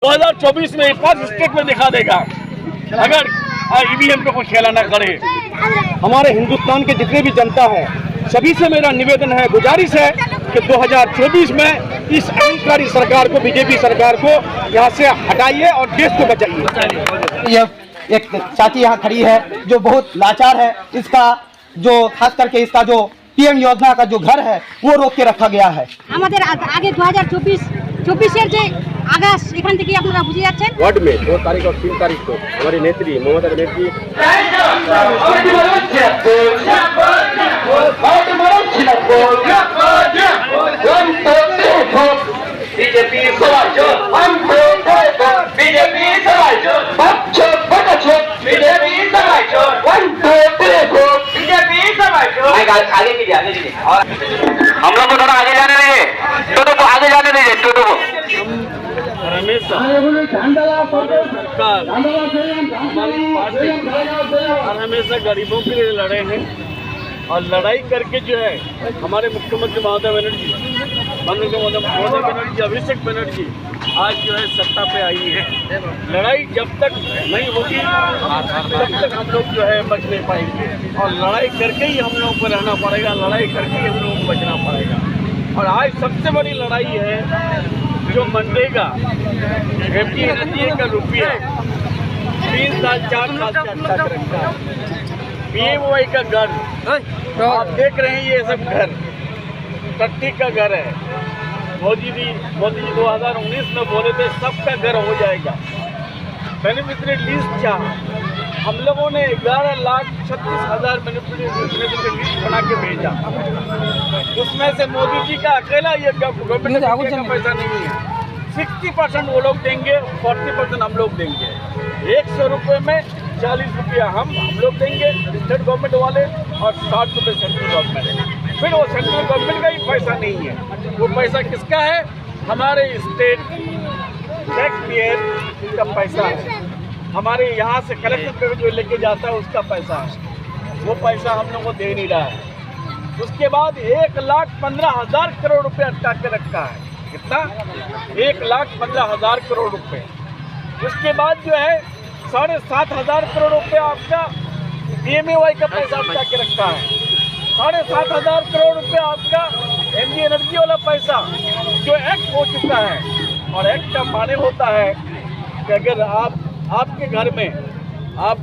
2024 में first state में दिखा देगा अगर ईवीएम पे कोई खेला न करे। हमारे हिंदुस्तान के जितने भी जनता है सभी से मेरा निवेदन है, गुजारिश है कि 2024 में इस अहंकारी सरकार को, बीजेपी सरकार को यहाँ से हटाइए और देश को बचाइए। यह एक साथी यहाँ खड़ी है जो बहुत लाचार है। इसका जो खास करके इसका जो पीएम योजना का जो घर है वो रोक के रखा गया है। আমাদের আগে 2024 যে আগস্ট এখান থেকে আপনারা বুঝে যাচ্ছেন वार्ड में 2 तारीख और 3 तारीख को हमारी नेत्री ममता बनर्जी बीजेपी आगे कीजिए और हम लोग को थोड़ा आगे जाने दीजिए, टोटो को आगे जाने दीजिए, टोटो को। हमेशा और हमेशा गरीबों के लिए लड़े हैं और लड़ाई करके जो है हमारे मुख्यमंत्री ममता बनर्जी, अभिषेक बनर्जी आज जो है सत्ता पे आई है। लड़ाई जब तक नहीं होगी तब तक हम लोग जो है बच नहीं पाएंगे और लड़ाई करके ही हम लोगों को रहना पड़ेगा, लड़ाई करके ही हम लोगों को बचना पड़ेगा। और आज सबसे बड़ी लड़ाई है जो मनरेगा एनर्जी का रुपया 3 साल 4 साल से अटका के रखा है। PMY का घर आप देख रहे हैं, ये सब घर टट्टी का घर है। मोदी जी 2019 में बोले थे सबका घर हो जाएगा। बेनिफिशियरी लिस्ट चाह हम लोगों ने 11,36,000 बेनिफिशियरी लिस्ट बना के भेजा। उसमें से मोदी जी का अकेला ये गवर्नमेंट का पैसा नहीं है। 60% वो लोग देंगे, 40% हम लोग देंगे। 100 रुपये में 40 रुपया हम लोग देंगे स्टेट गवर्नमेंट वाले और 60 रुपये सेंट्रल गवर्नमेंट। फिर वो सेंट्रल गवर्नमेंट का ही पैसा नहीं है, वो पैसा किसका है? हमारे स्टेट टैक्स पेयर का पैसा है। हमारे यहाँ से कलेक्टर पे जो लेके जाता है उसका पैसा है, वो पैसा हम लोग को दे नहीं रहा है। उसके बाद 1,15,000 करोड़ रुपए अटका के रखा है। कितना? 1,15,000 करोड़ रुपए। उसके बाद जो है 7,500 करोड़ रुपए आपका PMAY का पैसा अटका के रखा है। 7,500 करोड़ रुपए आपका MG एनर्जी वाला पैसा जो एक्ट हो चुका है। और एक्ट का माने होता है कि अगर आपके घर में आप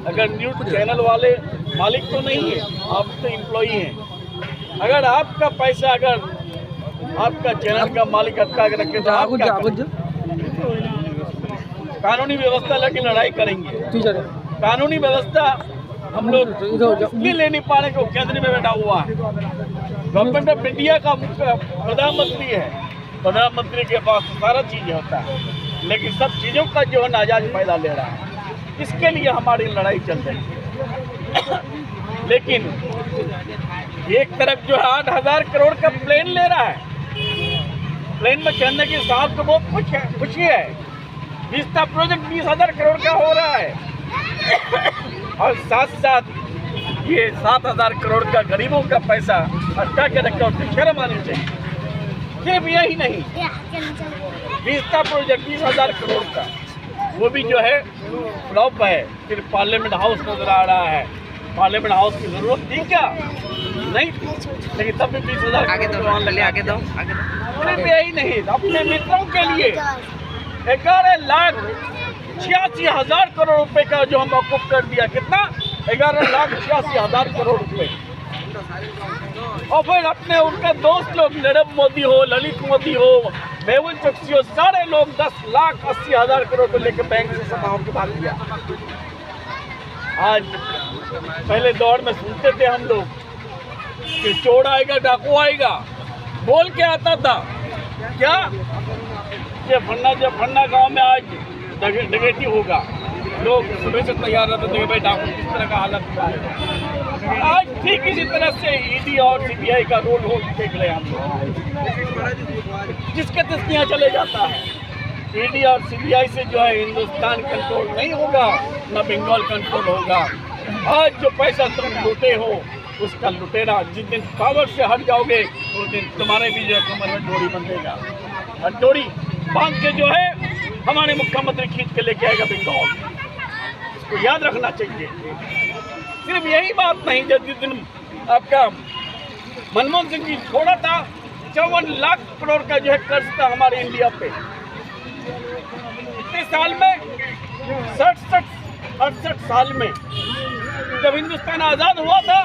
अगर न्यूज़ चैनल वाले मालिक तो नहीं है, आप तो एम्प्लॉई हैं। अगर आपका पैसा अगर आपका चैनल का मालिक अटका के रखे तो आप क्या करेंगे? कानूनी व्यवस्था लेके लड़ाई करेंगे। कानूनी व्यवस्था हम लोग इसलिए ले नहीं पा रहे कि केंद्र में बैठा हुआ है। गवर्नमेंट ऑफ इंडिया का प्रधानमंत्री है, प्रधानमंत्री के पास सारा चीज़ होता है, लेकिन सब चीज़ों का जो है नाजायज फायदा ले रहा है। इसके लिए हमारी लड़ाई चल रही है। लेकिन एक तरफ जो है 8,000 करोड़ का प्लेन ले रहा है, प्लेन में चढ़ने की साहब को बहुत खुशी है। विस्ता प्रोजेक्ट 20,000 करोड़ का हो रहा है और साथ साथ ये 7,000 करोड़ का गरीबों का पैसा अटका के रखा, उसकी शर्म आनी चाहिए। सिर्फ यही नहीं, विस्ता प्रोजेक्ट 20,000 करोड़ का वो भी जो है फ्लॉप है। फिर पार्लियामेंट हाउस नजर आ रहा है। पार्लियामेंट हाउस की जरूरत थी क्या? नहीं, लेकिन तब भी 20,000 आगे दो। सिर्फ यही नहीं, अपने मित्रों के लिए 11,86,000 करोड़ रुपए का जो हम वकूफ कर दिया। कितना? 11,86,000 करोड़ रुपए। और फिर अपने उनके दोस्त लोग नीरव मोदी हो, ललित मोदी हो, मेहुल चोकसी हो, सारे लोग 10,80,000 करोड़ को लेकर बैंक से समाओं के भाग दिया। आज पहले दौर में सुनते थे हम लोग कि चोर आएगा, डाकू आएगा, बोल के आता था क्या? जब फन्ना गांव में आज डकैती होगा, लोग सुबह से तैयार रहते थे भाई डाकू किस तरह का हालत हुआ है। आज ठीक इसी तरह से ईडी और CBI का रोल हो देख रहे हैं हम लोग। जिसके तिसके यहाँ चले जाता है। ईडी और CBI से जो है हिंदुस्तान कंट्रोल नहीं होगा, न बंगाल कंट्रोल होगा। आज जो पैसा तुम लूटे हो उसका लुटेरा जिस दिन पावर से हट जाओगे उस दिन तुम्हारे भी जो है कमर में डोरी बंधेगा और डोरी बांध के जो है हमारे मुख्यमंत्री खींच के लेके आएगा बंगाल। इसको याद रखना चाहिए। सिर्फ यही बात नहीं, जब जिस दिन आपका मनमोहन सिंह जी छोड़ा था 54 लाख करोड़ का जो है कर्ज था हमारे इंडिया पे। इतने साल में 67 साल में जब हिंदुस्तान आजाद हुआ था,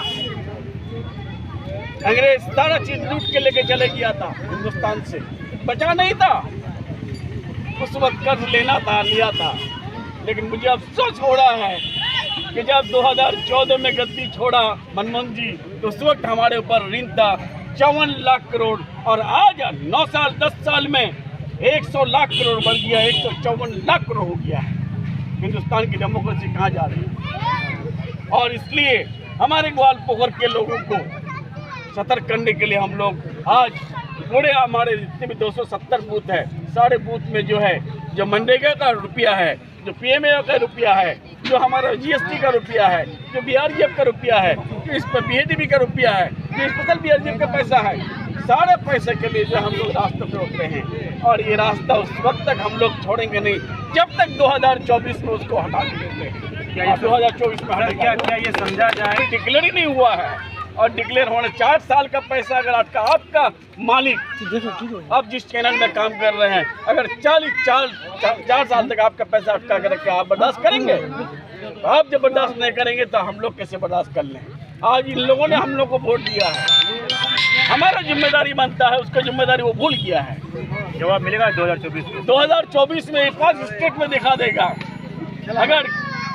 अंग्रेज सारा चीज लूट के लेके चले गया था हिंदुस्तान से, बचा नहीं था। उस वक्त कर्ज लेना था, लिया था। लेकिन मुझे अफसोस हो रहा है कि जब 2014 में गद्दी छोड़ा मनमोहन जी, तो उस वक्त हमारे ऊपर ऋण था 54 लाख करोड़, और आज 9 साल 10 साल में 100 लाख करोड़ बढ़ गया, 154 लाख करोड़ हो गया है। हिंदुस्तान की डेमोक्रेसी कहाँ जा रही है? और इसलिए हमारे ग्वालपोखर के लोगों को सतर्क करने के लिए हम लोग आज पूरे हमारे जितने भी 270 बूथ है, सारे बूथ में जो है, जो मनरेगा का रुपया है, जो PMAY का रुपया है, जो हमारा GST का रुपया है, जो BRGF का रुपया है, जो इस पर BADB का रुपया है, जो स्पेशल BRGF का पैसा है, सारे पैसे के लिए जो हम लोग रास्ते पे उतरे हैं। और ये रास्ता उस वक्त तक हम लोग छोड़ेंगे नहीं जब तक 2024 में उसको हटा देंगे। 2024 में हटेगा क्या ये समझा जाए? डिक्लेयर ही नहीं हुआ है, और डिक्लेयर होने 4 साल का पैसा अगर आपका मालिक आप जिस चैनल में काम कर रहे हैं, अगर 4 साल तक आपका पैसा अटका कर रखे, आप बर्दाश्त करेंगे? आप जब बर्दाश्त नहीं करेंगे तो हम लोग कैसे बर्दाश्त कर लें? आज इन लोगों ने हम लोग को वोट दिया है, हमारा जिम्मेदारी बनता है, उसका जिम्मेदारी वो भूल गया है। जवाब मिलेगा 2024 में 5 स्टेट में दिखा देगा। अगर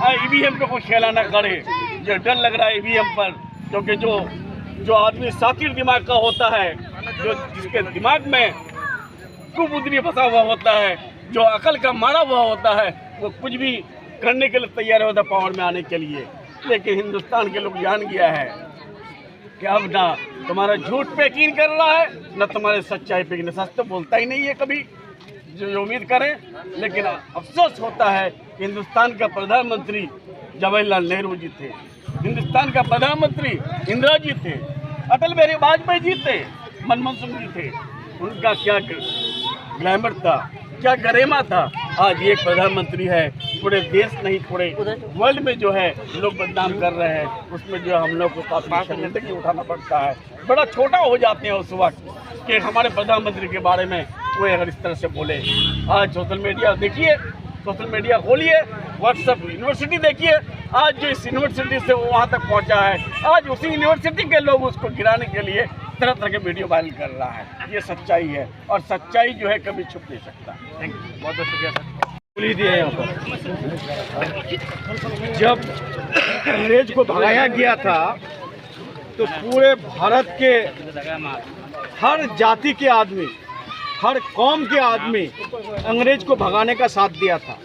EVM पे कोई खेला ना करे, जो डर लग रहा है EVM पर, क्योंकि जो आदमी सातिर दिमाग का होता है, जो जिसके दिमाग में कुबुद्धि फंसा हुआ होता है, जो अकल का मारा हुआ होता है, वो कुछ भी करने के लिए तैयार होता है पावर में आने के लिए। लेकिन हिंदुस्तान के लोग जान गया है कि अब ना तुम्हारा झूठ पे यकीन कर रहा है, न तुम्हारे सच्चाई पे। सच तो बोलता ही नहीं है कभी, जो उम्मीद करें। लेकिन अफसोस होता है कि हिंदुस्तान का प्रधानमंत्री जवाहरलाल नेहरू जी थे, हिंदुस्तान का प्रधानमंत्री इंदिरा जी थे, अटल बिहारी वाजपेयी जी थे, मनमोहन सिंह जी थे। उनका क्या ग्लैमर था, क्या गरिमा था। आज एक प्रधानमंत्री है, पूरे देश नहीं पूरे वर्ल्ड में जो है लोग बदनाम कर रहे हैं। उसमें जो हम लोग को काफी शर्मिंदगी उठाना पड़ता है। बड़ा छोटा हो जाते हैं उस वक्त कि हमारे प्रधानमंत्री के बारे में कोई अगर इस तरह से बोले। आज सोशल मीडिया देखिए, सोशल मीडिया खोलिए, व्हाट्सएप यूनिवर्सिटी देखिए, आज जो इस यूनिवर्सिटी से वो वहाँ तक पहुँचा है, आज उसी यूनिवर्सिटी के लोग उसको गिराने के लिए तरह तरह के वीडियो वायरल कर रहा है। ये सच्चाई है, और सच्चाई जो है कभी छुप नहीं सकता। थैंक यू, बहुत बहुत शुक्रिया सर। बोली दिए यहाँ पर जब अंग्रेज को भगाया गया था तो पूरे भारत के हर जाति के आदमी, हर कौम के आदमी अंग्रेज को भगाने का साथ दिया था।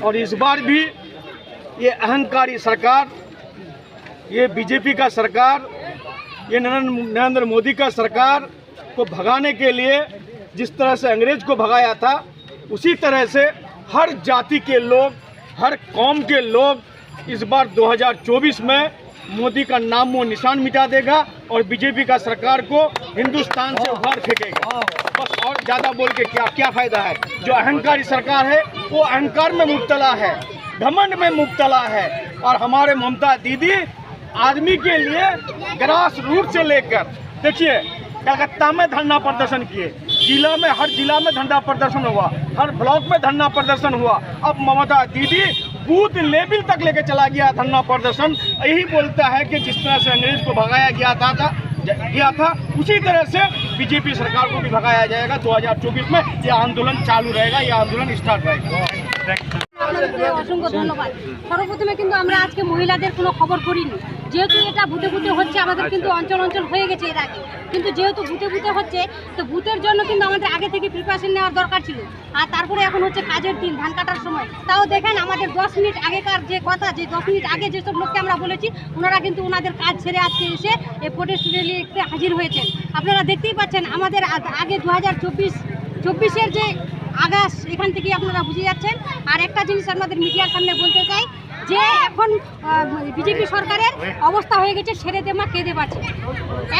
और इस बार भी ये अहंकारी सरकार, ये बीजेपी का सरकार, ये नरेंद्र मोदी का सरकार को भगाने के लिए जिस तरह से अंग्रेज को भगाया था, उसी तरह से हर जाति के लोग, हर कौम के लोग इस बार 2024 में मोदी का नाम वो निशान मिटा देगा और बीजेपी का सरकार को हिंदुस्तान से उखाड़ फेंकेगा। बस और ज़्यादा बोल के क्या फ़ायदा है। जो अहंकारी सरकार है वो अहंकार में मुब्तला है, घमंड में मुब्तला है। और हमारे ममता दीदी आदमी के लिए ग्रास रूट से लेकर, देखिए कलकत्ता में धरना प्रदर्शन किए, जिला में, हर जिला में धरना प्रदर्शन हुआ, हर ब्लॉक में धरना प्रदर्शन हुआ। अब ममता दीदी बूथ लेवल तक लेके चला गया धरना प्रदर्शन। यही बोलता है कि जिस तरह से अंग्रेज को भगाया गया था उसी तरह से बीजेपी सरकार को भी भगाया जाएगा। 2024 में ये आंदोलन चालू रहेगा, ये आंदोलन स्टार्ट रहेगा। অসংখ্য ধন্যবাদ। সর্বপ্রথমে কিন্তু আমরা আজকে মহিলাদের কোনো খবর করিনি, যেহেতু এটা বুথে বুথে হচ্ছে, আমাদের কিন্তু অঞ্চল অঞ্চল হয়ে গেছে এর আগে। কিন্তু যেহেতু বুথে বুথে হচ্ছে, তো বুথের জন্য কিন্তু আমাদের আগে থেকে প্রিপারেশন নেওয়ার দরকার ছিল। আর তারপরে এখন হচ্ছে কাজের দিন, ধান কাটার সময়। তাও দেখেন আমাদের 10 মিনিট আগেকার যে কথা, যে 10 মিনিট আগে যেসব লোককে আমরা বলেছি, ওনারা কিন্তু ওনাদের কাজ ছেড়ে আজকে এসে এই প্রোটেস্ট র্যালিতে হাজির হয়েছেন। আপনারা দেখতেই পাচ্ছেন আমাদের আগে 2024-এর যে আগাস, এখান থেকে আপনারা বুঝে যাচ্ছেন। আর একটা জিনিস আপনাদের মিডিয়ার সামনে বলতে চাই, যে এখন বিজেপি সরকারের অবস্থা হয়ে গেছে ছেড়ে দে মা কেঁদে বাঁচি।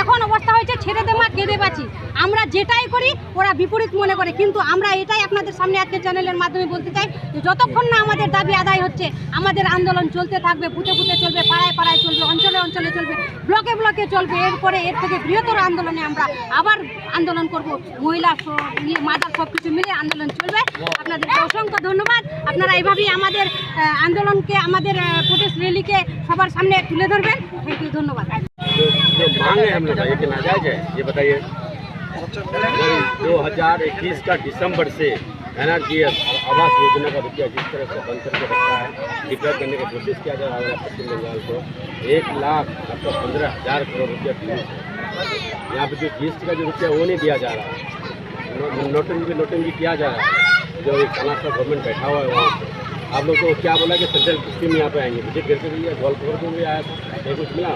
এখন অবস্থা হয়েছে ছেড়ে দে মা কেঁদে বাঁচি। আমরা যেটাই করি ওরা বিপরীত মনে করে, কিন্তু আমরা এটাই আপনাদের সামনে আজকে চ্যানেলের মাধ্যমে বলতে চাই যে যতক্ষণ না আমাদের দাবি আদায় হচ্ছে আমাদের আন্দোলন চলতে থাকবে, বুথে বুথে চলবে, পাড়ায় পাড়ায় চলবে, অঞ্চলে অঞ্চলে চলবে, ব্লকে ব্লকে চলবে। এরপরে এর থেকে বৃহত্তর আন্দোলনে আমরা আবার আন্দোলন করব। মহিলা মাদার সব কিছু মিলে আন্দোলন চলবে। আপনাদেরকে অসংখ্য ধন্যবাদ। আপনারা এইভাবেই আমাদের আন্দোলনকে, আমাদের প্রোটেস্ট র্যালিকে सबर सामने तुले धरबें। थैंक यू, धन्यवाद। जो मांग है हम लोग ये कि नाजायज है, ये बताइए। 2021 का दिसंबर से एनआरजीएस आवास योजना का रुपया जिस तरह से बंद करके रखा है, डिक्लेयर करने की कोशिश किया जा रहा है पश्चिम बंगाल को 1,15,000 करोड़ रुपया दिए। यहाँ पे जो जीएसटी का जो रुपया वो नहीं दिया जा रहा है, नोटिंग किया जा रहा है। जो एक कर्नाटक गवर्नमेंट बैठा हुआ है वहाँ पे आप लोग को क्या बोला कि सेंट्रल स्कीम यहाँ पे आएंगे। मुझे घर पे भी गोलपुर में भी आया था, ये कुछ मिला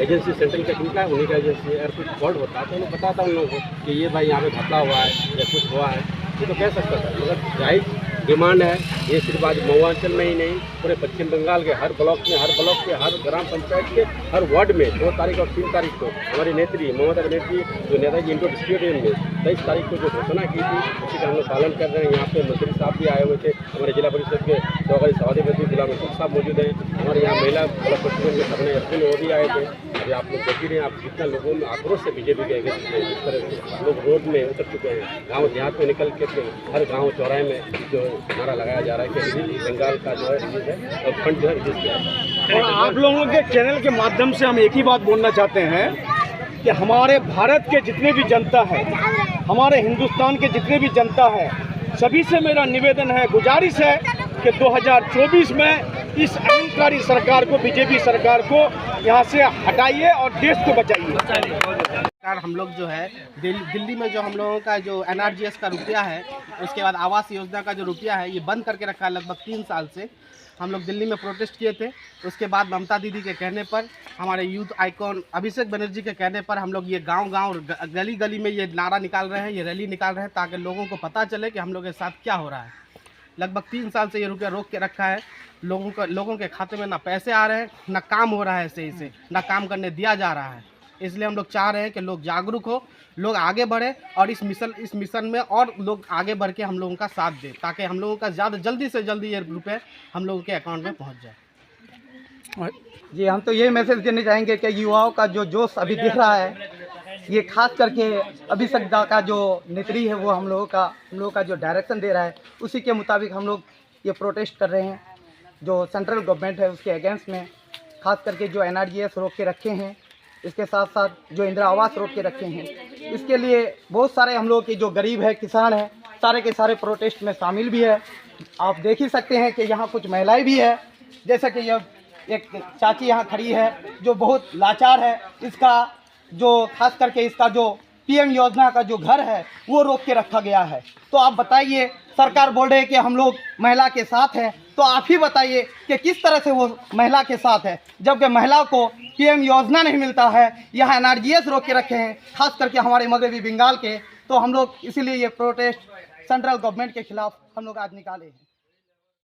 एजेंसी सेंट्रल का किनका है, उन्हीं का एजेंसी है। अगर कुछ फॉल्ट होता तो उन्हें बताता उन लोगों को कि ये भाई यहाँ पे घपला हुआ है या कुछ हुआ है, ये तो कह सकता था। मगर जायज़ डिमांड है। ये सिर्फ आज मऊआंचल में ही नहीं, पूरे पश्चिम बंगाल के हर ब्लॉक में, हर ग्राम पंचायत के हर वार्ड में 2 तारीख और 3 तारीख को हमारी नेत्री ममता बनर्जी जो नेताजी इंडोर स्टेडियम में 23 तारीख को जो घोषणा की थी उसी का हम लोग पालन कर रहे हैं। यहाँ पे मंत्री साहब भी आए हुए थे, हमारे जिला परिषद के सहकारी सभापति गुलाम रसूल साहब मौजूद हैं, हमारे यहाँ महिला ब्लॉक प्रेसिडेंट के सबने अर्जुन वो भी आए थे। अभी आप लोग देख ही रहे हैं, आप कितना लोगों में आक्रोश से बीजेपी के अगेंस्ट में जिस तरह से लोग रोड में उतर चुके हैं। गाँव देहात में निकल के हर गाँव चौराहे में जो नारा लगाया जा रहा है कि रिलीज बंगाल का जो है रिलीज है और फंड जो है रिलीज किया है। और आप लोगों के चैनल के माध्यम से हम एक ही बात बोलना चाहते हैं कि हमारे भारत के जितने भी जनता है, हमारे हिंदुस्तान के जितने भी जनता है, सभी से मेरा निवेदन है, गुजारिश है कि 2024 में इस अहंकारी सरकार को, बीजेपी सरकार को यहाँ से हटाइए और देश को बचाइए। हम लोग जो है दिल्ली में जो हम लोगों का जो एनआरजीएस का रुपया है, उसके बाद आवास योजना का जो रुपया है, ये बंद करके रखा है लगभग 3 साल से। हम लोग दिल्ली में प्रोटेस्ट किए थे। उसके बाद ममता दीदी के कहने पर, हमारे यूथ आइकॉन अभिषेक बनर्जी के कहने पर हम लोग ये गांव-गांव गली गली में ये नारा निकाल रहे हैं, ये रैली निकाल रहे हैं ताकि लोगों को पता चले कि हम लोग के साथ क्या हो रहा है। लगभग 3 साल से ये रुपया रोक के रखा है। लोगों के खाते में ना पैसे आ रहे हैं, ना काम हो रहा है सही से, ना काम करने दिया जा रहा है। इसलिए हम लोग चाह रहे हैं कि लोग जागरूक हो, लोग आगे बढ़े और इस मिशन में और लोग आगे बढ़ के हम लोगों का साथ दें ताकि हम लोगों का जल्दी से जल्दी ये रुपये हम लोगों के अकाउंट में पहुंच जाए। जी, हम तो ये मैसेज देना चाहेंगे कि युवाओं का जो जोश अभी दिख रहा है, ये खास करके अभिषेक दा का जो नेत्री है वो हम लोगों का जो डायरेक्शन दे रहा है, उसी के मुताबिक हम लोग ये प्रोटेस्ट कर रहे हैं। जो सेंट्रल गवर्नमेंट है उसके अगेंस्ट में, खास करके जो एनआरजीएस रोक के रखे हैं, इसके साथ साथ जो इंदिरा आवास रोक के रखे हैं, इसके लिए बहुत सारे हम लोग के जो गरीब है, किसान हैं, सारे के सारे प्रोटेस्ट में शामिल भी है। आप देख ही सकते हैं कि यहाँ कुछ महिलाएं भी है, जैसा कि यह एक चाची यहाँ खड़ी है जो बहुत लाचार है। इसका जो खास करके इसका जो पीएम योजना का जो घर है वो रोक के रखा गया है। तो आप बताइए, सरकार बोल रहे हैं कि हम लोग महिला के साथ हैं, तो आप ही बताइए कि किस तरह से वो महिला के साथ है, जबकि महिला को पीएम योजना नहीं मिलता है। यहाँ एनआरजीएस रोक के रखे हैं, खास करके हमारे मगरबी बंगाल के। तो हम लोग इसीलिए ये प्रोटेस्ट सेंट्रल गवर्नमेंट के खिलाफ हम लोग आज निकाले हैं।